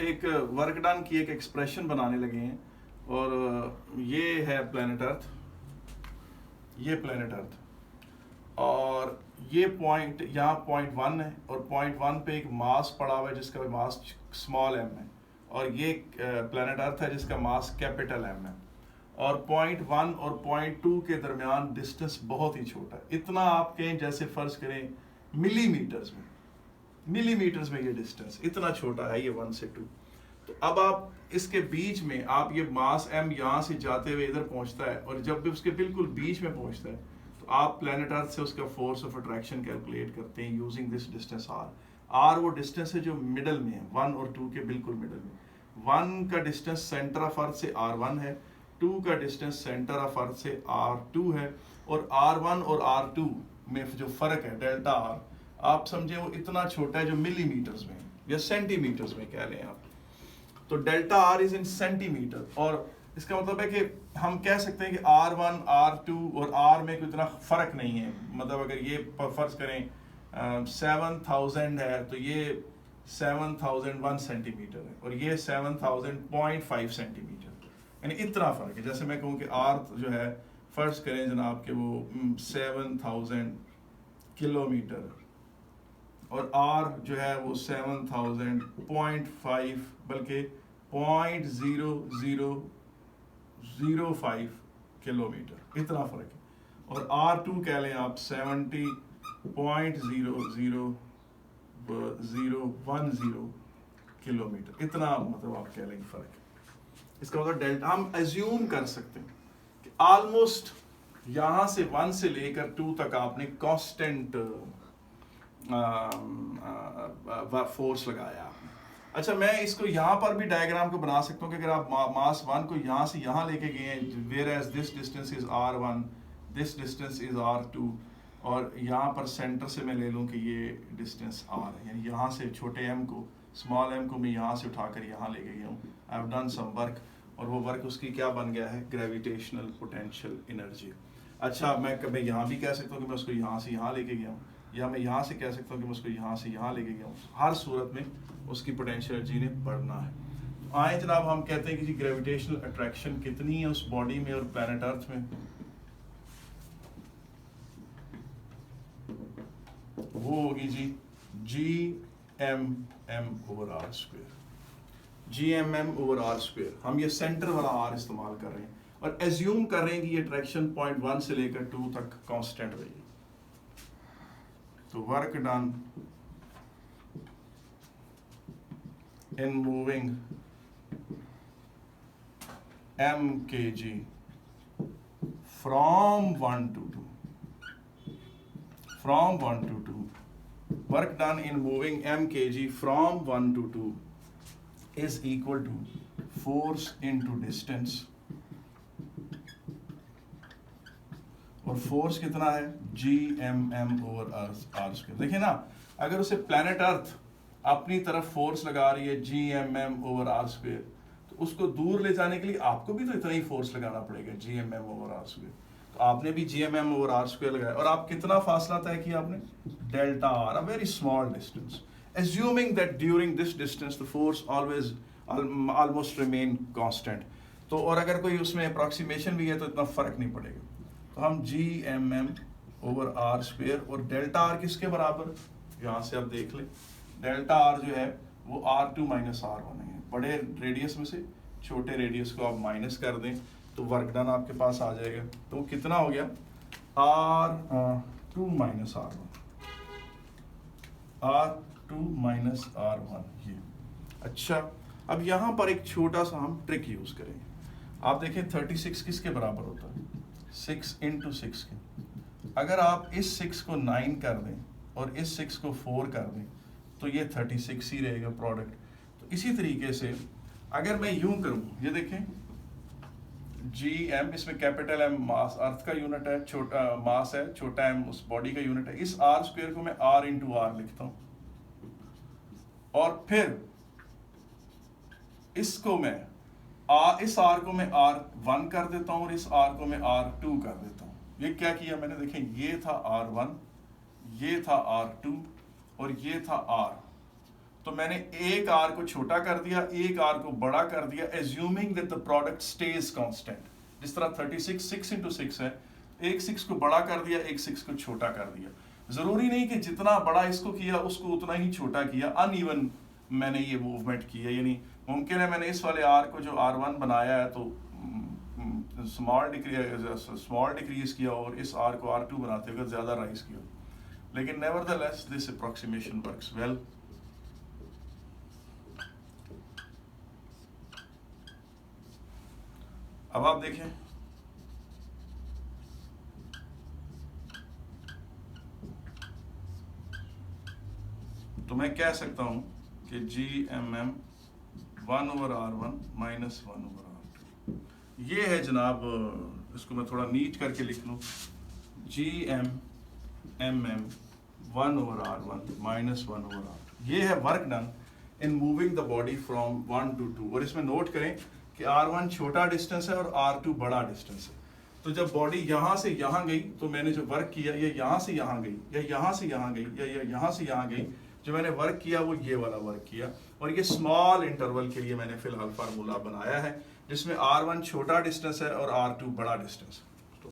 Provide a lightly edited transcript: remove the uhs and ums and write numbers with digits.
एक work done की एक एक्सप्रेशन बनाने लगे हैं और ये है प्लेनेट अर्थ, ये प्लेनेट अर्थ और ये पॉइंट यहाँ पॉइंट 1 है और पॉइंट 1 पे एक मास पड़ा हुआ है जिसका मास स्मॉल m है और ये प्लेनेट अर्थ है जिसका मास कैपिटल M है और पॉइंट 1 और पॉइंट 2 के दरमियान डिस्टेंस बहुत ही छोटा है। इतना आप कहें जैसे फर्ज करें मिलीमीटर्स में ये डिस्टेंस इतना छोटा है, ये 1 से 2। तो अब आप इसके बीच में आप ये मास m यहाँ से जाते हुए इधर पहुंचता है और जब भी उसके बिल्कुल बीच में पहुंचता है तो आप प्लेनेट अर्थ से उसका फोर्स ऑफ अट्रैक्शन कैलकुलेट करते हैं यूजिंग दिस डिस्टेंस r वो डिस्टेंस है जो मिडल में है, 1 और 2 के बिल्कुल मिडल में। 1 का डिस्टेंस सेंटर ऑफ अर्थ से r1 है, 2 का डिस्टेंस सेंटर ऑफ अर्थ से r2 है और r1 और r2 में जो फर्क है डेल्टा r, आप समझे वो इतना छोटा है जो मिलीमीटर्स में या सेंटीमीटर्स में कह लें आप। तो delta r is in centimetre और इसका मतलब है कि हम कह सकते हैं कि r1 r2 और r में कोई इतना फर्क नहीं है। मतलब अगर ये फर्ज करें 7000 है तो ये 7001 सेंटीमीटर है और ये 7000.5 सेंटीमीटर, यानी इतना फर्क है। जैसे मैं कहूँ कि r जो है फर्ज करें जनाब कि वो 7000 किलोमीटर और r जो है वो 7000.5 बल्कि 0.0005 किलोमीटर, इतना फर्क है। और r2 कह लें आप 70.00010 किलोमीटर, इतना मतलब आप कह लेंगे फर्क है। इसका मतलब डेल्टा हम एज्यूम कर सकते हैं कि ऑलमोस्ट यहाँ से 1 से लेकर 2 तक आपने कांस्टेंट फोर्स लगाया। अच्छा, मैं इसको यहाँ पर भी डायग्राम को बना सकता हूँ कि अगर आप मास 1 को यहाँ से यहाँ लेके गए हैं, whereas this distance is r1, this distance is r2 और यहाँ पर सेंटर से मैं ले लूँ कि ये डिस्टेंस r है, यानी यहाँ से छोटे m को, स्मॉल m को मैं यहाँ से उठाकर यहाँ लेके गया हूँ। I have done some work और वो वर्क उसकी क्या बन गया है, ग्रेविटेशनल पोटेंशियल एनर्जी। अच्छा, मैं कभी यहाँ भी कह सकता हूँ कि मैं उसको यहाँ से यहाँ लेके गया हूँ, या मैं यहाँ से कह सकता हूँ कि मैं उसको यहाँ से यहाँ लेके गया हूँ। हर सूरत में उसकी पोटेंशियल एनर्जी ने बढ़ना है। तो आए जनाब, हम कहते हैं कि जी ग्रेविटेशनल अट्रैक्शन कितनी है उस बॉडी में और प्लैनेट अर्थ में। वो होगी जी GMM/r²। GMM/r²। हम ये सेंटर वाला r इस्तेमाल कर रहे हैं और एज्यूम कर रहे हैं कि ये अट्रैक्शन पॉइंट 1 से लेकर 2 तक कांस्टेंट रहेगी। तो work done in moving m kg from 1 to 2, from 1 to 2, work done in moving m kg from 1 to 2 is equal to force into distance, और फोर्स कितना है GMM/r²। देखिए ना, अगर उसे प्लैनेट अर्थ अपनी तरफ फोर्स लगा रही है GMM/r², तो उसको दूर ले जाने के लिए आपको भी तो इतना ही फोर्स लगाना पड़ेगा GMM/r²। तो आपने भी GMM/r² लगाया और आप कितना फासला तय किया आपने, delta r, a very small distance, assuming that during this distance the force always almost remain constant. तो और अगर कोई उसमें अप्रॉक्सीमेशन भी है तो इतना फर्क नहीं पड़ेगा। तो हम GMM/r² और डेल्टा r किसके बराबर, यहाँ से आप देख लें, डेल्टा r जो है वो r2 - r1 है। बड़े रेडियस में से छोटे रेडियस को आप माइनस कर दें तो वर्क डन आपके पास आ जाएगा। तो कितना हो गया, r2 - r1 ये। अच्छा, अब यहाँ पर एक छोटा सा हम ट्रिक यूज करेंगे। आप देखें 36 किसके बराबर होता है, 6 × 6 के। अगर आप इस 6 को 9 कर दें और इस 6 को 4 कर दें तो ये 36 ही रहेगा प्रोडक्ट। तो इसी तरीके से अगर मैं यूं करूं, ये देखें GM, इसमें कैपिटल M मास अर्थ का यूनिट है, छोटा मास है, छोटा m उस बॉडी का यूनिट है। इस r² को मैं r × r लिखता हूं और फिर इसको मैं इस r को मैं r1 कर देता हूं और इस r को मैं r2 कर देता हूं। ये क्या किया मैंने, देखें ये था r1, ये था r2 और ये था r। तो मैंने एक आर को छोटा कर दिया, एक आर को बड़ा कर दिया, assuming that the product stage constant. जिस तरह 36 6 इंटू 6 है, एक 6 को बड़ा कर दिया, एक 6 को छोटा कर दिया। जरूरी नहीं कि जितना बड़ा इसको किया उसको उतना ही छोटा किया, अनइवन मैंने ये मूवमेंट की है। यानी मुमकिन है मैंने इस वाले आर को जो R1 बनाया है तो स्मॉल डिक्रीज किया और इस आर को R2 बनाते हुए ज्यादा राइज किया, लेकिन nevertheless this approximation works well. अब आप देखें, तो मैं कह सकता हूं कि GMM 1/R1 माइनस 1/R2 ये है जनाब। इसको मैं थोड़ा नीट करके लिख लूं, GMM 1/R1 माइनस 1/R2 ये है work done in moving the body from 1 to 2। और इसमें नोट करें कि R1 छोटा डिस्टेंस है और R2 बड़ा डिस्टेंस है। तो जब बॉडी यहाँ से यहाँ गई तो मैंने जो वर्क किया, ये यहाँ से यहाँ गई या यहाँ से यहाँ गई या यहाँ से यहाँ गई, जो मैंने वर्क किया वो ये वाला वर्क किया। और ये स्मॉल इंटरवल के लिए मैंने फिलहाल फार्मूला बनाया है जिसमें R1 छोटा डिस्टेंस है और R2 बड़ा डिस्टेंस है।